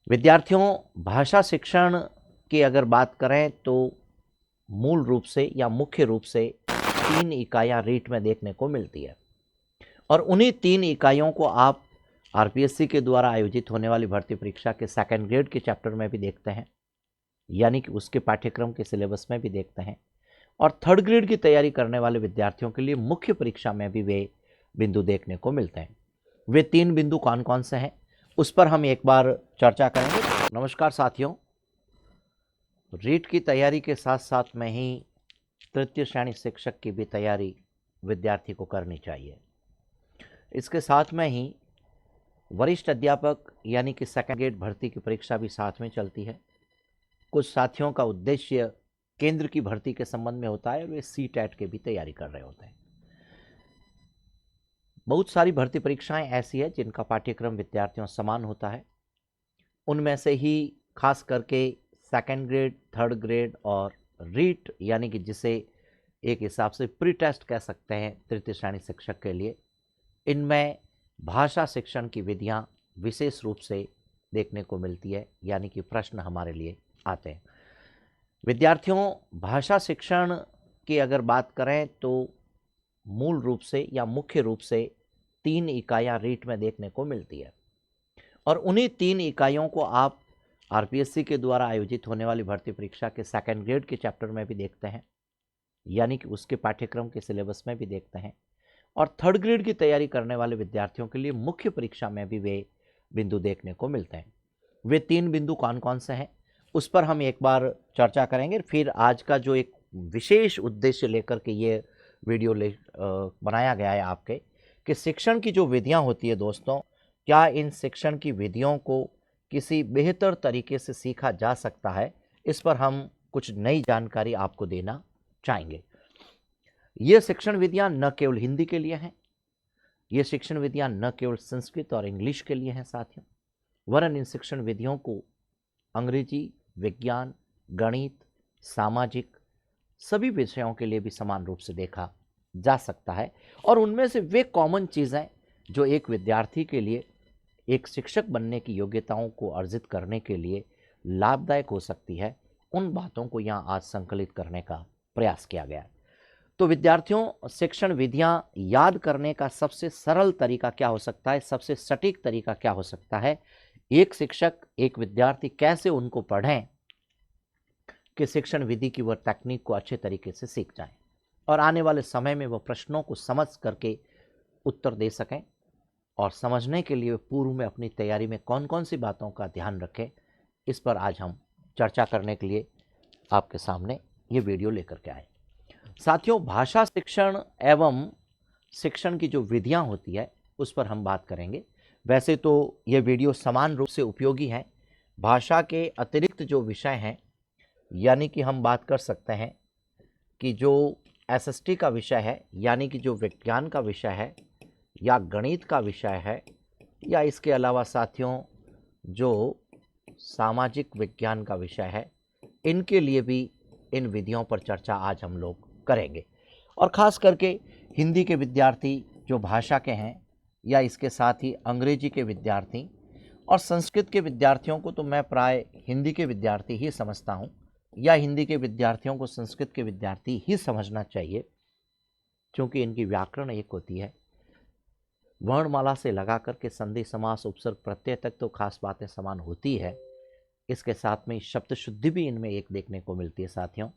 विद्यार्थियों, भाषा शिक्षण की अगर बात करें तो मूल रूप से या मुख्य रूप से 3 इकाइयाँ रीट में देखने को मिलती है और उन्हीं 3 इकाइयों को आप आरपीएससी के द्वारा आयोजित होने वाली भर्ती परीक्षा के सेकंड ग्रेड के चैप्टर में भी देखते हैं, यानी कि उसके पाठ्यक्रम के सिलेबस में भी देखते हैं और थर्ड ग्रेड की तैयारी करने वाले विद्यार्थियों के लिए मुख्य परीक्षा में भी वे बिंदु देखने को मिलते हैं। वे 3 बिंदु कौन कौन से हैं, उस पर हम एक बार चर्चा करेंगे। नमस्कार साथियों, रीट की तैयारी के साथ साथ में ही तृतीय श्रेणी शिक्षक की भी तैयारी विद्यार्थी को करनी चाहिए। इसके साथ में ही वरिष्ठ अध्यापक यानी कि सेकंड ग्रेड भर्ती की परीक्षा भी साथ में चलती है। कुछ साथियों का उद्देश्य केंद्र की भर्ती के संबंध में होता है और वे सीटेट की भी तैयारी कर रहे होते हैं। बहुत सारी भर्ती परीक्षाएं ऐसी है जिनका पाठ्यक्रम विद्यार्थियों समान होता है। उनमें से ही खास करके सेकंड ग्रेड, थर्ड ग्रेड और रीट यानी कि जिसे एक हिसाब से प्री टेस्ट कह सकते हैं तृतीय श्रेणी शिक्षक के लिए, इनमें भाषा शिक्षण की विधियां विशेष रूप से देखने को मिलती है, यानी कि प्रश्न हमारे लिए आते हैं। विद्यार्थियों, भाषा शिक्षण की अगर बात करें तो मूल रूप से या मुख्य रूप से 3 इकाइयाँ रीट में देखने को मिलती है और उन्हीं 3 इकाइयों को आप आरपीएससी के द्वारा आयोजित होने वाली भर्ती परीक्षा के सेकंड ग्रेड के चैप्टर में भी देखते हैं, यानी कि उसके पाठ्यक्रम के सिलेबस में भी देखते हैं और थर्ड ग्रेड की तैयारी करने वाले विद्यार्थियों के लिए मुख्य परीक्षा में भी वे बिंदु देखने को मिलते हैं। वे 3 बिंदु कौन कौन से हैं, उस पर हम एक बार चर्चा करेंगे। फिर आज का जो एक विशेष उद्देश्य लेकर के ये वीडियो बनाया गया है आपके, कि शिक्षण की जो विधियां होती है दोस्तों, क्या इन शिक्षण की विधियों को किसी बेहतर तरीके से सीखा जा सकता है, इस पर हम कुछ नई जानकारी आपको देना चाहेंगे। ये शिक्षण विधियां न केवल हिंदी के लिए हैं, ये शिक्षण विधियां न केवल संस्कृत और इंग्लिश के लिए हैं साथियों, वरन इन शिक्षण विधियों को अंग्रेजी, विज्ञान, गणित, सामाजिक सभी विषयों के लिए भी समान रूप से देखा जा सकता है और उनमें से वे कॉमन चीज़ें जो एक विद्यार्थी के लिए एक शिक्षक बनने की योग्यताओं को अर्जित करने के लिए लाभदायक हो सकती है, उन बातों को यहाँ आज संकलित करने का प्रयास किया गया है। तो विद्यार्थियों, शिक्षण विधियां याद करने का सबसे सरल तरीका क्या हो सकता है, सबसे सटीक तरीका क्या हो सकता है, एक शिक्षक एक विद्यार्थी कैसे उनको पढ़ें कि शिक्षण विधि की वह तकनीक को अच्छे तरीके से सीख जाए और आने वाले समय में वह प्रश्नों को समझ करके उत्तर दे सकें और समझने के लिए पूर्व में अपनी तैयारी में कौन कौन सी बातों का ध्यान रखें, इस पर आज हम चर्चा करने के लिए आपके सामने ये वीडियो लेकर के आए। साथियों, भाषा शिक्षण एवं शिक्षण की जो विधियां होती है उस पर हम बात करेंगे। वैसे तो ये वीडियो समान रूप से उपयोगी है। भाषा के अतिरिक्त जो विषय हैं, यानी कि हम बात कर सकते हैं कि जो एसएसटी का विषय है, यानी कि जो विज्ञान का विषय है या गणित का विषय है, या इसके अलावा साथियों जो सामाजिक विज्ञान का विषय है, इनके लिए भी इन विधियों पर चर्चा आज हम लोग करेंगे। और ख़ास करके हिंदी के विद्यार्थी जो भाषा के हैं या इसके साथ ही अंग्रेजी के विद्यार्थी और संस्कृत के विद्यार्थियों को तो मैं प्राय हिंदी के विद्यार्थी ही समझता हूँ, या हिंदी के विद्यार्थियों को संस्कृत के विद्यार्थी ही समझना चाहिए, क्योंकि इनकी व्याकरण एक होती है। वर्णमाला से लगा करके संधि, समास, उपसर्ग, प्रत्यय तक तो खास बातें समान होती है। इसके साथ में शब्द शुद्धि भी इनमें एक देखने को मिलती है साथियों।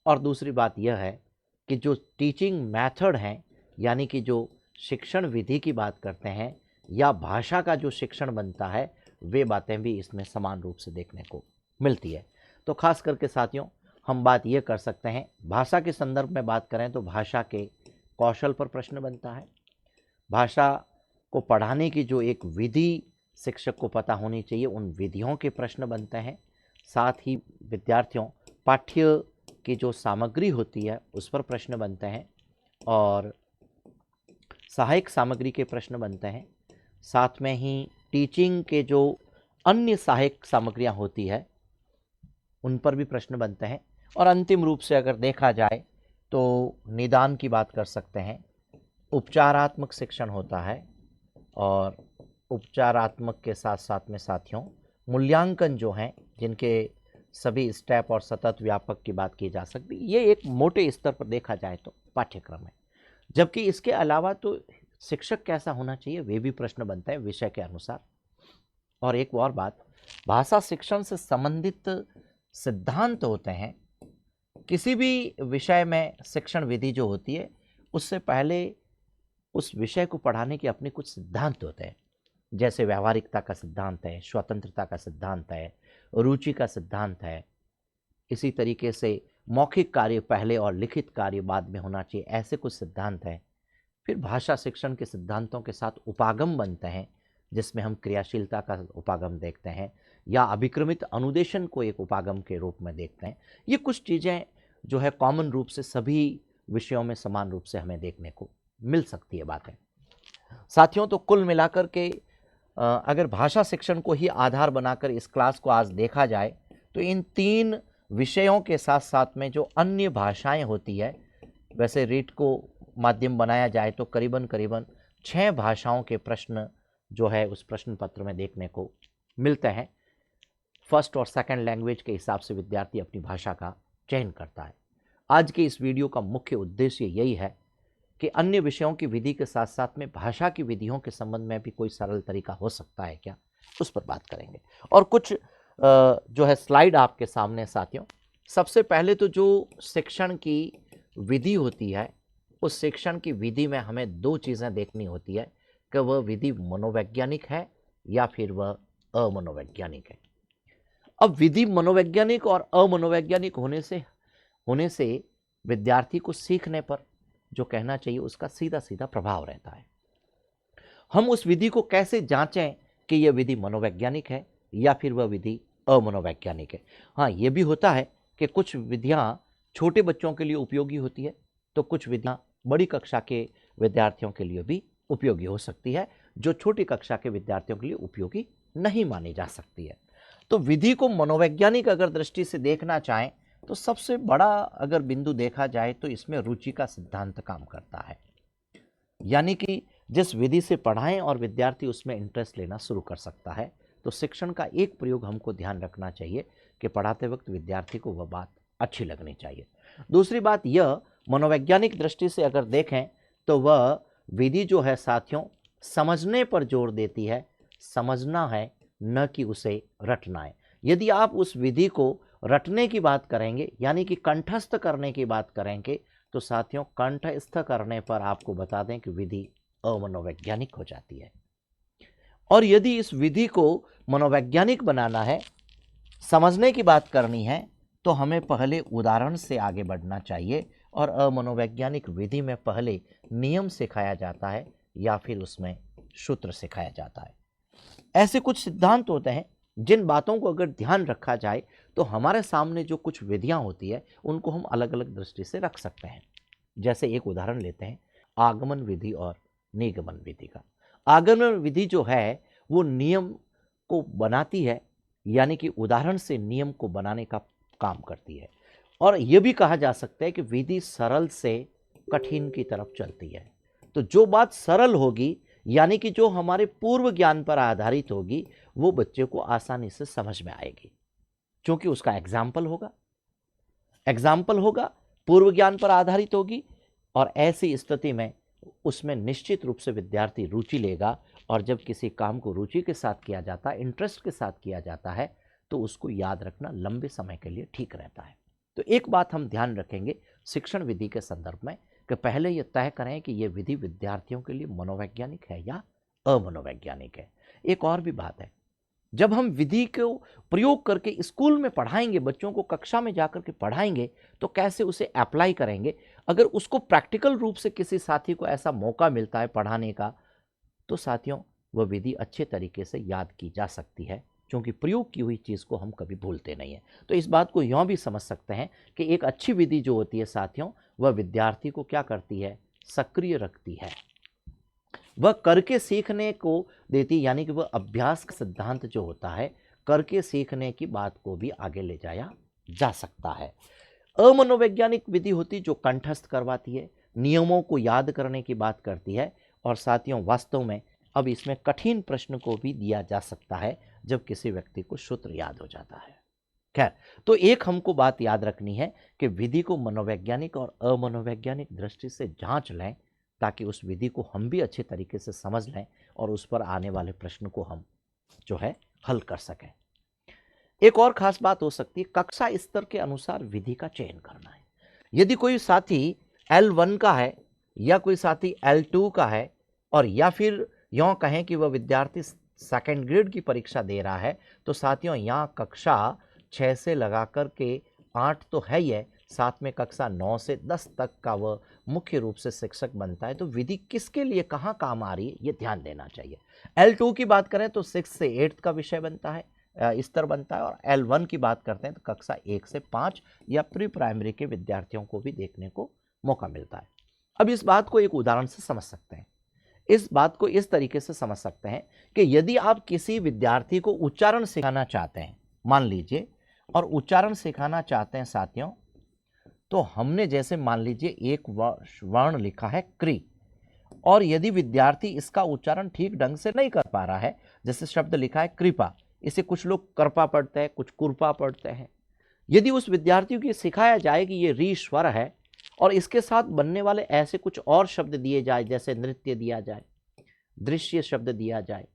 और दूसरी बात यह है कि जो टीचिंग मेथड हैं, यानी कि जो शिक्षण विधि की बात करते हैं या भाषा का जो शिक्षण बनता है, वे बातें भी इसमें समान रूप से देखने को मिलती है। तो खास करके साथियों हम बात ये कर सकते हैं, भाषा के संदर्भ में बात करें तो भाषा के कौशल पर प्रश्न बनता है। भाषा को पढ़ाने की जो एक विधि शिक्षक को पता होनी चाहिए, उन विधियों के प्रश्न बनते हैं। साथ ही विद्यार्थियों पाठ्य की जो सामग्री होती है उस पर प्रश्न बनते हैं और सहायक सामग्री के प्रश्न बनते हैं। साथ में ही टीचिंग के जो अन्य सहायक सामग्रियां होती है उन पर भी प्रश्न बनते हैं। और अंतिम रूप से अगर देखा जाए तो निदान की बात कर सकते हैं, उपचारात्मक शिक्षण होता है और उपचारात्मक के साथ साथ में साथियों मूल्यांकन जो हैं, जिनके सभी स्टेप और सतत व्यापक की बात की जा सकती, ये एक मोटे स्तर पर देखा जाए तो पाठ्यक्रम है। जबकि इसके अलावा तो शिक्षक कैसा होना चाहिए वे भी प्रश्न बनता है विषय के अनुसार। और एक और बात, भाषा शिक्षण से संबंधित सिद्धांत होते हैं। किसी भी विषय में शिक्षण विधि जो होती है, उससे पहले उस विषय को पढ़ाने के अपने कुछ सिद्धांत होते हैं। जैसे व्यावहारिकता का सिद्धांत है, स्वतंत्रता का सिद्धांत है, रुचि का सिद्धांत है। इसी तरीके से मौखिक कार्य पहले और लिखित कार्य बाद में होना चाहिए, ऐसे कुछ सिद्धांत हैं। फिर भाषा शिक्षण के सिद्धांतों के साथ उपागम बनते हैं, जिसमें हम क्रियाशीलता का उपागम देखते हैं या अभिक्रमित अनुदेशन को एक उपागम के रूप में देखते हैं। ये कुछ चीज़ें जो है कॉमन रूप से सभी विषयों में समान रूप से हमें देखने को मिल सकती है बातें। साथियों, तो कुल मिलाकर के अगर भाषा शिक्षण को ही आधार बनाकर इस क्लास को आज देखा जाए तो इन 3 विषयों के साथ साथ में जो अन्य भाषाएं होती है, वैसे रीट को माध्यम बनाया जाए तो करीबन 6 भाषाओं के प्रश्न जो है उस प्रश्न पत्र में देखने को मिलते हैं। फर्स्ट और सेकंड लैंग्वेज के हिसाब से विद्यार्थी अपनी भाषा का चयन करता है। आज के इस वीडियो का मुख्य उद्देश्य यही है कि अन्य विषयों की विधि के साथ साथ में भाषा की विधियों के संबंध में भी कोई सरल तरीका हो सकता है क्या, उस पर बात करेंगे। और कुछ जो है स्लाइड आपके सामने साथियों। सबसे पहले तो जो शिक्षण की विधि होती है, उस शिक्षण की विधि में हमें 2 चीज़ें देखनी होती है कि वह विधि मनोवैज्ञानिक है या फिर वह अमनोवैज्ञानिक है। अब विधि मनोवैज्ञानिक और अमनोवैज्ञानिक होने से विद्यार्थी को सीखने पर जो कहना चाहिए उसका सीधा सीधा प्रभाव रहता है। हम उस विधि को कैसे जांचें कि यह विधि मनोवैज्ञानिक है या फिर वह विधि अमनोवैज्ञानिक है। हाँ, ये भी होता है कि कुछ विधियां छोटे बच्चों के लिए उपयोगी होती है, तो कुछ विधियां बड़ी कक्षा के विद्यार्थियों के लिए भी उपयोगी हो सकती है, जो छोटी कक्षा के विद्यार्थियों के लिए उपयोगी नहीं मानी जा सकती है। तो विधि को मनोवैज्ञानिक अगर दृष्टि से देखना चाहें तो सबसे बड़ा अगर बिंदु देखा जाए तो इसमें रुचि का सिद्धांत काम करता है। यानी कि जिस विधि से पढ़ाएं और विद्यार्थी उसमें इंटरेस्ट लेना शुरू कर सकता है। तो शिक्षण का एक प्रयोग हमको ध्यान रखना चाहिए कि पढ़ाते वक्त विद्यार्थी को वह बात अच्छी लगनी चाहिए। दूसरी बात यह, मनोवैज्ञानिक दृष्टि से अगर देखें तो वह विधि जो है साथियों समझने पर जोर देती है। समझना है, न कि उसे रटना है। यदि आप उस विधि को रटने की बात करेंगे यानी कि कंठस्थ करने की बात करेंगे तो साथियों कंठस्थ करने पर आपको बता दें कि विधि अमनोवैज्ञानिक हो जाती है। और यदि इस विधि को मनोवैज्ञानिक बनाना है, समझने की बात करनी है, तो हमें पहले उदाहरण से आगे बढ़ना चाहिए। और अमनोवैज्ञानिक विधि में पहले नियम सिखाया जाता है या फिर उसमें सूत्र सिखाया जाता है। ऐसे कुछ सिद्धांत होते हैं जिन बातों को अगर ध्यान रखा जाए तो हमारे सामने जो कुछ विधियां होती है उनको हम अलग अलग दृष्टि से रख सकते हैं। जैसे एक उदाहरण लेते हैं आगमन विधि और निगमन विधि का। आगमन विधि जो है वो नियम को बनाती है, यानी कि उदाहरण से नियम को बनाने का काम करती है। और यह भी कहा जा सकता है कि विधि सरल से कठिन की तरफ चलती है। तो जो बात सरल होगी यानी कि जो हमारे पूर्व ज्ञान पर आधारित होगी वो बच्चे को आसानी से समझ में आएगी, क्योंकि उसका एग्जाम्पल होगा, पूर्व ज्ञान पर आधारित होगी। और ऐसी स्थिति में उसमें निश्चित रूप से विद्यार्थी रुचि लेगा। और जब किसी काम को रुचि के साथ किया जाता है, इंटरेस्ट के साथ किया जाता है, तो उसको याद रखना लंबे समय के लिए ठीक रहता है। तो एक बात हम ध्यान रखेंगे शिक्षण विधि के संदर्भ में कि पहले यह तय करें कि यह विधि विद्यार्थियों के लिए मनोवैज्ञानिक है या अमनोवैज्ञानिक है। एक और भी बात है, जब हम विधि को प्रयोग करके स्कूल में पढ़ाएंगे, बच्चों को कक्षा में जाकर के पढ़ाएंगे, तो कैसे उसे अप्लाई करेंगे। अगर उसको प्रैक्टिकल रूप से किसी साथी को ऐसा मौका मिलता है पढ़ाने का, तो साथियों वह विधि अच्छे तरीके से याद की जा सकती है, क्योंकि प्रयोग की हुई चीज़ को हम कभी भूलते नहीं हैं। तो इस बात को यूँ भी समझ सकते हैं कि एक अच्छी विधि जो होती है साथियों, वह विद्यार्थी को क्या करती है, सक्रिय रखती है, वह करके सीखने को देती, यानी कि वह अभ्यास का सिद्धांत जो होता है, करके सीखने की बात को भी आगे ले जाया जा सकता है। अमनोवैज्ञानिक विधि होती जो कंठस्थ करवाती है, नियमों को याद करने की बात करती है। और साथियों वास्तव में अब इसमें कठिन प्रश्न को भी दिया जा सकता है, जब किसी व्यक्ति को सूत्र याद हो जाता है। खैर, तो एक हमको बात याद रखनी है कि विधि को मनोवैज्ञानिक और अमनोवैज्ञानिक दृष्टि से जांच लें, ताकि उस विधि को हम भी अच्छे तरीके से समझ लें और उस पर आने वाले प्रश्न को हम जो है हल कर सकें। एक और खास बात हो सकती है कक्षा स्तर के अनुसार विधि का चयन करना है। यदि कोई साथी L1 का है या कोई साथी L2 का है, और या फिर यूँ कहें कि वह विद्यार्थी सेकेंड ग्रेड की परीक्षा दे रहा है, तो साथियों यहाँ कक्षा 6 से लगा कर के 8 तो है ही है, साथ में कक्षा 9 से 10 तक का वह मुख्य रूप से शिक्षक बनता है। तो विधि किसके लिए कहाँ काम आ रही है ये ध्यान देना चाहिए। L2 की बात करें तो 6 से 8 का विषय बनता है, स्तर बनता है, और L1 की बात करते हैं तो कक्षा 1 से 5 या प्री प्राइमरी के विद्यार्थियों को भी देखने को मौका मिलता है। अब इस बात को एक उदाहरण से समझ सकते हैं। इस बात को इस तरीके से समझ सकते हैं कि यदि आप किसी विद्यार्थी को उच्चारण सिखाना चाहते हैं, मान लीजिए, और उच्चारण सिखाना चाहते हैं साथियों, तो हमने जैसे मान लीजिए एक वर्ण लिखा है क्री, और यदि विद्यार्थी इसका उच्चारण ठीक ढंग से नहीं कर पा रहा है, जैसे शब्द लिखा है कृपा, इसे कुछ लोग कृपा पढ़ते हैं, कुछ कुरपा पढ़ते हैं। यदि उस विद्यार्थी को सिखाया जाए कि ये री स्वर है और इसके साथ बनने वाले ऐसे कुछ और शब्द दिए जाए, जैसे नृत्य दिया जाए, दृश्य शब्द दिया जाए,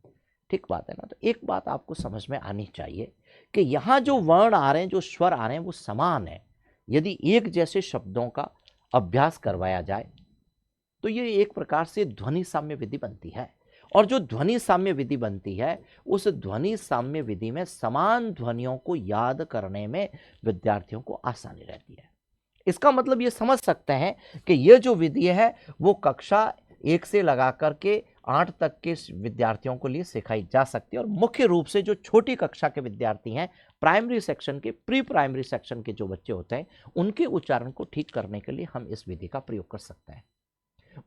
ठीक बात है ना। तो एक बात आपको समझ में आनी चाहिए कि यहाँ जो वर्ण आ रहे हैं, जो स्वर आ रहे हैं, वो समान है। यदि एक जैसे शब्दों का अभ्यास करवाया जाए तो ये एक प्रकार से ध्वनि साम्य विधि बनती है, और जो ध्वनि साम्य विधि बनती है, उस ध्वनि साम्य विधि में समान ध्वनियों को याद करने में विद्यार्थियों को आसानी रहती है। इसका मतलब ये समझ सकते हैं कि ये जो विधि है वो कक्षा 1 से लगा करके 8 तक के विद्यार्थियों को लिए सिखाई जा सकती है, और मुख्य रूप से जो छोटी कक्षा के विद्यार्थी हैं, प्राइमरी सेक्शन के, प्री प्राइमरी सेक्शन के जो बच्चे होते हैं, उनके उच्चारण को ठीक करने के लिए हम इस विधि का प्रयोग कर सकते हैं।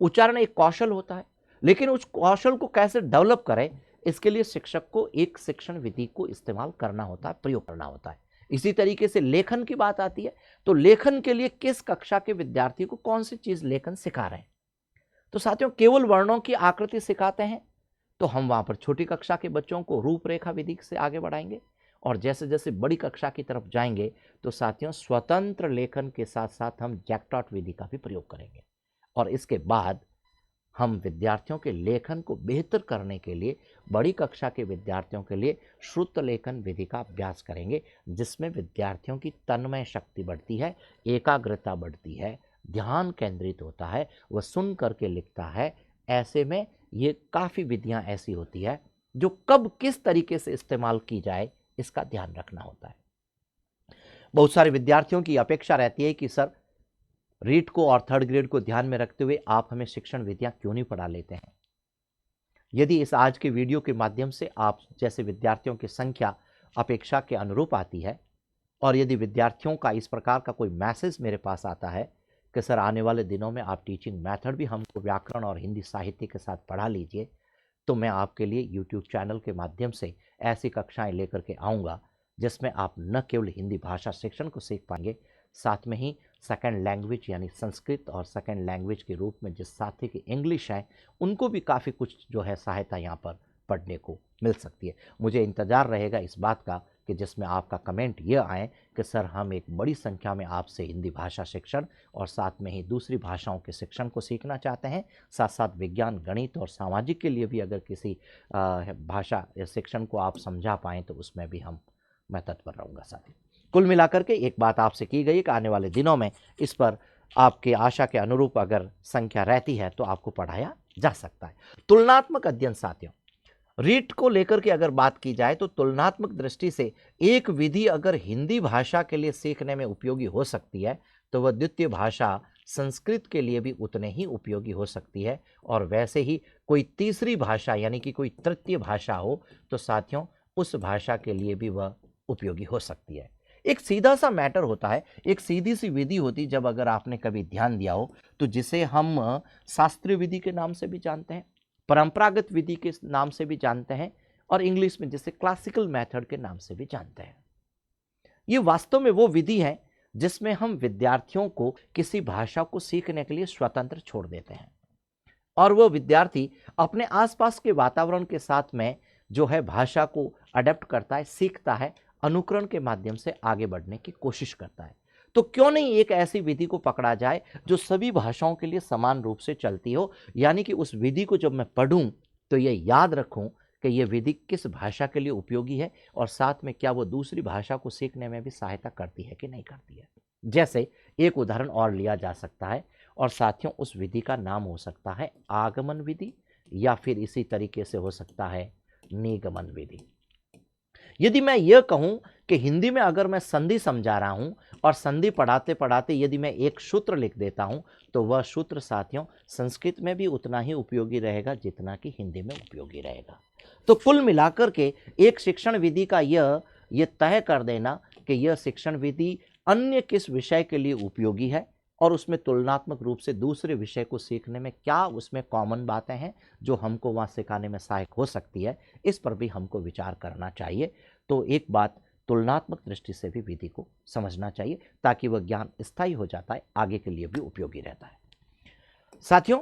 उच्चारण एक कौशल होता है, लेकिन उस कौशल को कैसे डेवलप करें, इसके लिए शिक्षक को एक शिक्षण विधि को इस्तेमाल करना होता है, प्रयोग करना होता है। इसी तरीके से लेखन की बात आती है, तो लेखन के लिए किस कक्षा के विद्यार्थी को कौन सी चीज लेखन सिखा रहे हैं। तो साथियों, केवल वर्णों की आकृति सिखाते हैं तो हम वहां पर छोटी कक्षा के बच्चों को रूपरेखा विधि से आगे बढ़ाएंगे, और जैसे जैसे बड़ी कक्षा की तरफ जाएंगे तो साथियों स्वतंत्र लेखन के साथ साथ हम जैक्टॉट विधि का भी प्रयोग करेंगे, और इसके बाद हम विद्यार्थियों के लेखन को बेहतर करने के लिए बड़ी कक्षा के विद्यार्थियों के लिए श्रुत लेखन विधि का अभ्यास करेंगे, जिसमें विद्यार्थियों की तन्मय शक्ति बढ़ती है, एकाग्रता बढ़ती है, ध्यान केंद्रित होता है, वह सुन करके लिखता है। ऐसे में ये काफ़ी विधियां ऐसी होती है जो कब किस तरीके से इस्तेमाल की जाए इसका ध्यान रखना होता है। बहुत सारे विद्यार्थियों की अपेक्षा रहती है कि सर, रीट को और थर्ड ग्रेड को ध्यान में रखते हुए आप हमें शिक्षण विधियां क्यों नहीं पढ़ा लेते हैं। यदि इस आज के वीडियो के माध्यम से आप जैसे विद्यार्थियों की संख्या अपेक्षा के अनुरूप आती है, और यदि विद्यार्थियों का इस प्रकार का कोई मैसेज मेरे पास आता है कि सर आने वाले दिनों में आप टीचिंग मेथड भी हमको व्याकरण और हिंदी साहित्य के साथ पढ़ा लीजिए, तो मैं आपके लिए यूट्यूब चैनल के माध्यम से ऐसी कक्षाएं लेकर के आऊँगा जिसमें आप न केवल हिंदी भाषा शिक्षण को सीख पाएंगे, साथ में ही सेकंड लैंग्वेज यानी संस्कृत और सेकंड लैंग्वेज के रूप में जिस साथी की इंग्लिश है, उनको भी काफ़ी कुछ जो है सहायता यहाँ पर पढ़ने को मिल सकती है। मुझे इंतज़ार रहेगा इस बात का कि जिसमें आपका कमेंट ये आए कि सर हम एक बड़ी संख्या में आपसे हिंदी भाषा शिक्षण और साथ में ही दूसरी भाषाओं के शिक्षण को सीखना चाहते हैं, साथ साथ विज्ञान, गणित और सामाजिक के लिए भी अगर किसी भाषा शिक्षण को आप समझा पाएँ तो उसमें भी मैं तत्पर रहूँगा साथी। कुल मिलाकर के एक बात आपसे की गई कि आने वाले दिनों में इस पर आपकी आशा के अनुरूप अगर संख्या रहती है तो आपको पढ़ाया जा सकता है। तुलनात्मक अध्ययन साथियों, रीट को लेकर के अगर बात की जाए तो तुलनात्मक दृष्टि से एक विधि अगर हिंदी भाषा के लिए सीखने में उपयोगी हो सकती है तो वह द्वितीय भाषा संस्कृत के लिए भी उतने ही उपयोगी हो सकती है, और वैसे ही कोई तीसरी भाषा यानी कि कोई तृतीय भाषा हो तो साथियों उस भाषा के लिए भी वह उपयोगी हो सकती है। एक सीधा सा मैटर होता है, एक सीधी सी विधि होती, जब अगर आपने कभी ध्यान दिया हो तो जिसे हम शास्त्रीय विधि के नाम से भी जानते हैं, परंपरागत विधि के नाम से भी जानते हैं, और इंग्लिश में जिसे क्लासिकल मेथड के नाम से भी जानते हैं। ये वास्तव में वो विधि है जिसमें हम विद्यार्थियों को किसी भाषा को सीखने के लिए स्वतंत्र छोड़ देते हैं, और वह विद्यार्थी अपने आसपास के वातावरण के साथ में जो है भाषा को अडेप्ट करता है, सीखता है, अनुकरण के माध्यम से आगे बढ़ने की कोशिश करता है। तो क्यों नहीं एक ऐसी विधि को पकड़ा जाए जो सभी भाषाओं के लिए समान रूप से चलती हो, यानी कि उस विधि को जब मैं पढ़ूं तो ये याद रखूं कि यह विधि किस भाषा के लिए उपयोगी है और साथ में क्या वो दूसरी भाषा को सीखने में भी सहायता करती है कि नहीं करती है। जैसे एक उदाहरण और लिया जा सकता है और साथियों उस विधि का नाम हो सकता है आगमन विधि या फिर इसी तरीके से हो सकता है निगमन विधि। यदि मैं यह कहूं कि हिंदी में अगर मैं संधि समझा रहा हूं और संधि पढ़ाते पढ़ाते यदि मैं एक सूत्र लिख देता हूं तो वह सूत्र साथियों संस्कृत में भी उतना ही उपयोगी रहेगा जितना कि हिंदी में उपयोगी रहेगा। तो कुल मिलाकर के एक शिक्षण विधि का यह तय कर देना कि यह शिक्षण विधि अन्य किस विषय के लिए उपयोगी है और उसमें तुलनात्मक रूप से दूसरे विषय को सीखने में क्या उसमें कॉमन बातें हैं जो हमको वहाँ सिखाने में सहायक हो सकती है, इस पर भी हमको विचार करना चाहिए। तो एक बात तुलनात्मक दृष्टि से भी विधि को समझना चाहिए ताकि वह ज्ञान स्थायी हो जाता है, आगे के लिए भी उपयोगी रहता है। साथियों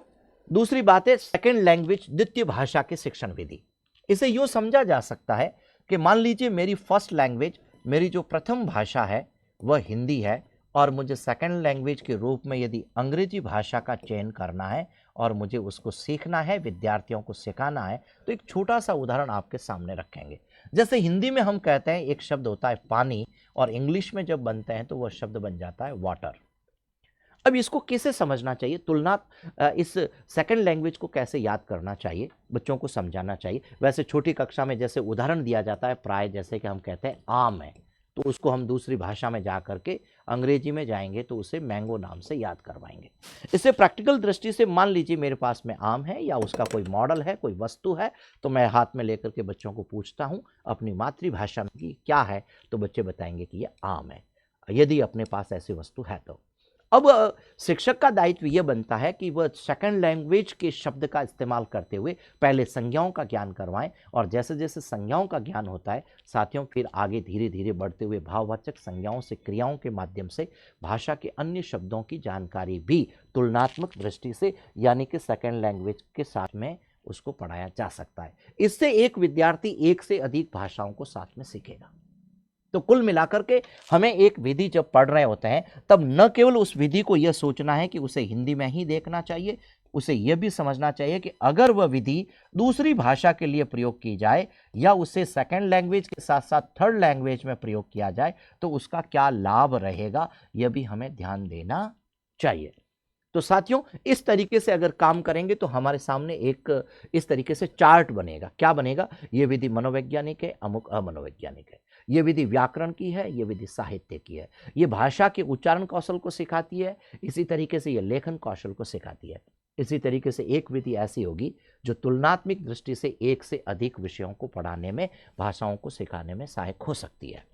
दूसरी बात है सेकेंड लैंग्वेज, द्वितीय भाषा की शिक्षण विधि। इसे यूँ समझा जा सकता है कि मान लीजिए मेरी फर्स्ट लैंग्वेज, मेरी जो प्रथम भाषा है वह हिंदी है और मुझे सेकंड लैंग्वेज के रूप में यदि अंग्रेजी भाषा का चयन करना है और मुझे उसको सीखना है, विद्यार्थियों को सिखाना है, तो एक छोटा सा उदाहरण आपके सामने रखेंगे। जैसे हिंदी में हम कहते हैं एक शब्द होता है पानी और इंग्लिश में जब बनते हैं तो वह शब्द बन जाता है वाटर। अब इसको कैसे समझना चाहिए, इस सेकंड लैंग्वेज को कैसे याद करना चाहिए, बच्चों को समझाना चाहिए। वैसे छोटी कक्षा में जैसे उदाहरण दिया जाता है प्राय, जैसे कि हम कहते हैं आम है, तो उसको हम दूसरी भाषा में जा करके अंग्रेजी में जाएंगे तो उसे मैंगो नाम से याद करवाएंगे। इससे प्रैक्टिकल दृष्टि से मान लीजिए मेरे पास में आम है या उसका कोई मॉडल है, कोई वस्तु है, तो मैं हाथ में लेकर के बच्चों को पूछता हूँ अपनी मातृभाषा में कि क्या है, तो बच्चे बताएंगे कि ये आम है, यदि अपने पास ऐसी वस्तु है तो। अब शिक्षक का दायित्व यह बनता है कि वह सेकंड लैंग्वेज के शब्द का इस्तेमाल करते हुए पहले संज्ञाओं का ज्ञान करवाएं और जैसे जैसे संज्ञाओं का ज्ञान होता है साथियों फिर आगे धीरे धीरे बढ़ते हुए भाववाचक संज्ञाओं से क्रियाओं के माध्यम से भाषा के अन्य शब्दों की जानकारी भी तुलनात्मक दृष्टि से यानी कि सेकंड लैंग्वेज के साथ में उसको पढ़ाया जा सकता है। इससे एक विद्यार्थी एक से अधिक भाषाओं को साथ में सीखेगा। तो कुल मिलाकर के हमें एक विधि जब पढ़ रहे होते हैं तब न केवल उस विधि को यह सोचना है कि उसे हिंदी में ही देखना चाहिए, उसे यह भी समझना चाहिए कि अगर वह विधि दूसरी भाषा के लिए प्रयोग की जाए या उसे सेकंड लैंग्वेज के साथ साथ थर्ड लैंग्वेज में प्रयोग किया जाए तो उसका क्या लाभ रहेगा, यह भी हमें ध्यान देना चाहिए। तो साथियों इस तरीके से अगर काम करेंगे तो हमारे सामने एक इस तरीके से चार्ट बनेगा। क्या बनेगा, ये विधि मनोवैज्ञानिक है, अमुक अमनोवैज्ञानिक है, ये विधि व्याकरण की है, ये विधि साहित्य की है, ये भाषा के उच्चारण कौशल को सिखाती है, इसी तरीके से ये लेखन कौशल को सिखाती है। इसी तरीके से एक विधि ऐसी होगी जो तुलनात्मक दृष्टि से एक से अधिक विषयों को पढ़ाने में, भाषाओं को सिखाने में सहायक हो सकती है।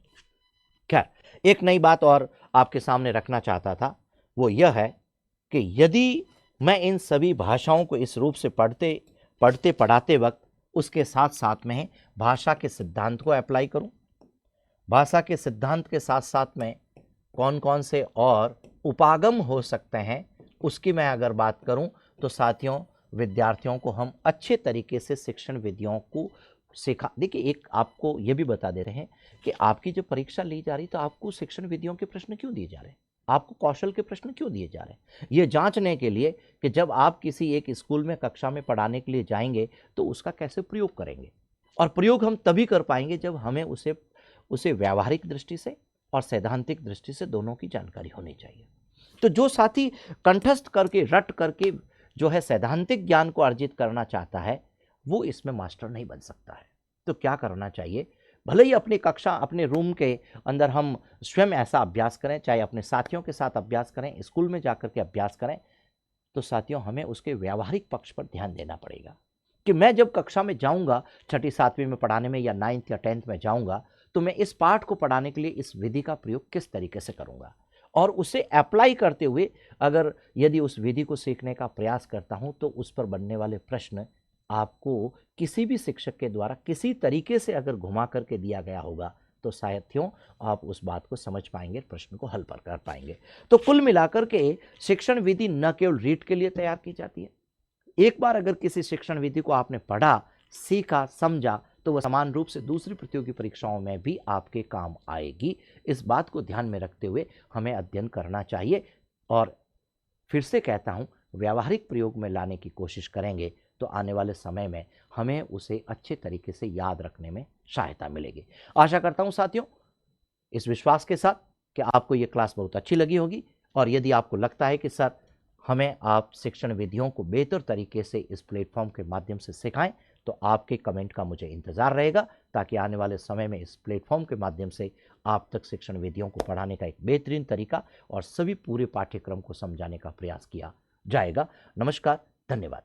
खैर एक नई बात और आपके सामने रखना चाहता था, वो यह है कि यदि मैं इन सभी भाषाओं को इस रूप से पढ़ाते वक्त उसके साथ साथ में भाषा के सिद्धांत को अप्लाई करूं, भाषा के सिद्धांत के साथ साथ में कौन कौन से और उपागम हो सकते हैं उसकी मैं अगर बात करूं तो साथियों विद्यार्थियों को हम अच्छे तरीके से शिक्षण विधियों को सिखा। देखिए एक आपको ये भी बता दे रहे हैं कि आपकी जब परीक्षा ली जा रही तो आपको शिक्षण विधियों के प्रश्न क्यों दिए जा रहे हैं, आपको कौशल के प्रश्न क्यों दिए जा रहे हैं, ये जांचने के लिए कि जब आप किसी एक स्कूल में कक्षा में पढ़ाने के लिए जाएंगे तो उसका कैसे प्रयोग करेंगे। और प्रयोग हम तभी कर पाएंगे जब हमें उसे व्यावहारिक दृष्टि से और सैद्धांतिक दृष्टि से दोनों की जानकारी होनी चाहिए। तो जो साथी कंठस्थ करके रट करके जो है सैद्धांतिक ज्ञान को अर्जित करना चाहता है वो इसमें मास्टर नहीं बन सकता है। तो क्या करना चाहिए, भले ही अपनी कक्षा अपने रूम के अंदर हम स्वयं ऐसा अभ्यास करें, चाहे अपने साथियों के साथ अभ्यास करें, स्कूल में जाकर के अभ्यास करें, तो साथियों हमें उसके व्यावहारिक पक्ष पर ध्यान देना पड़ेगा कि मैं जब कक्षा में जाऊंगा, छठी सातवीं में पढ़ाने में या 9th या 10th में जाऊंगा, तो मैं इस पाठ को पढ़ाने के लिए इस विधि का प्रयोग किस तरीके से करूंगा और उसे अप्लाई करते हुए अगर यदि उस विधि को सीखने का प्रयास करता हूं तो उस पर बनने वाले प्रश्न आपको किसी भी शिक्षक के द्वारा किसी तरीके से अगर घुमा करके दिया गया होगा तो साथियों आप उस बात को समझ पाएंगे, प्रश्न को हल कर पाएंगे। तो कुल मिलाकर के शिक्षण विधि न केवल रीड के लिए तैयार की जाती है, एक बार अगर किसी शिक्षण विधि को आपने पढ़ा, सीखा, समझा तो वह समान रूप से दूसरी प्रतियोगी परीक्षाओं में भी आपके काम आएगी। इस बात को ध्यान में रखते हुए हमें अध्ययन करना चाहिए और फिर से कहता हूं, व्यावहारिक प्रयोग में लाने की कोशिश करेंगे तो आने वाले समय में हमें उसे अच्छे तरीके से याद रखने में सहायता मिलेगी। आशा करता हूं साथियों, इस विश्वास के साथ कि आपको ये क्लास बहुत अच्छी लगी होगी, और यदि आपको लगता है कि सर हमें आप शिक्षण विधियों को बेहतर तरीके से इस प्लेटफॉर्म के माध्यम से सिखाएं, तो आपके कमेंट का मुझे इंतजार रहेगा, ताकि आने वाले समय में इस प्लेटफॉर्म के माध्यम से आप तक शिक्षण विधियों को पढ़ाने का एक बेहतरीन तरीका और सभी पूरे पाठ्यक्रम को समझाने का प्रयास किया जाएगा। नमस्कार, धन्यवाद।